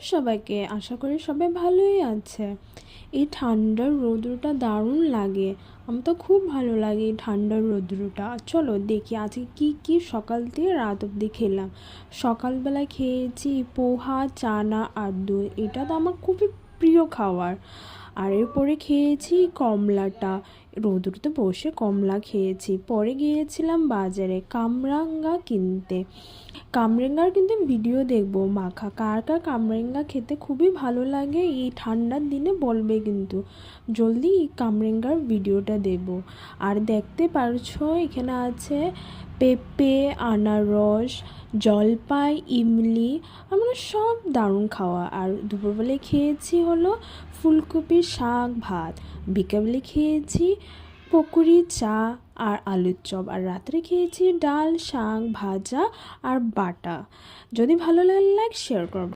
সবাইকে, আশা করি সবাই ভালোই আছে। এই ঠান্ডার রৌদ্রটা দারুণ লাগে। আমার তো খুব ভালো লাগে এই ঠান্ডার রৌদ্রটা। চলো দেখি আজকে কি কি সকাল থেকে রাত অবধি খেলাম। সকালবেলায় খেয়েছি পোহা, চানা আর দই। এটা তো আমার খুবই প্রিয় খাবার। আর এরপরে খেয়েছি কমলাটা, রৌদ্রতে বসে কমলা খেয়েছি। পরে গিয়েছিলাম বাজারে কামরাঙ্গা কিনতে। কামরাঙ্গার কিন্তু ভিডিও দেখবো মাখা। কার কার কামরাঙ্গা খেতে খুবই ভালো লাগে এই ঠান্ডার দিনে বলবে কিন্তু। জলদি কামরাঙ্গার ভিডিওটা দেব। আর দেখতে পারছো এখানে আছে পেঁপে, আনারস, জলপাই, ইমলি, আমরা সব দারুণ খাওয়া। আর দুপুরবেলায় খেয়েছি হলো ফুলকপির শাক ভাত। বিকেলে খেয়েছি পকোড়ি, চা আর আলুর চপ। আর রাত্রে খেয়েছি ডাল, শাক ভাজা আর বাটা। যদি ভালো লাগে লাইক শেয়ার করো।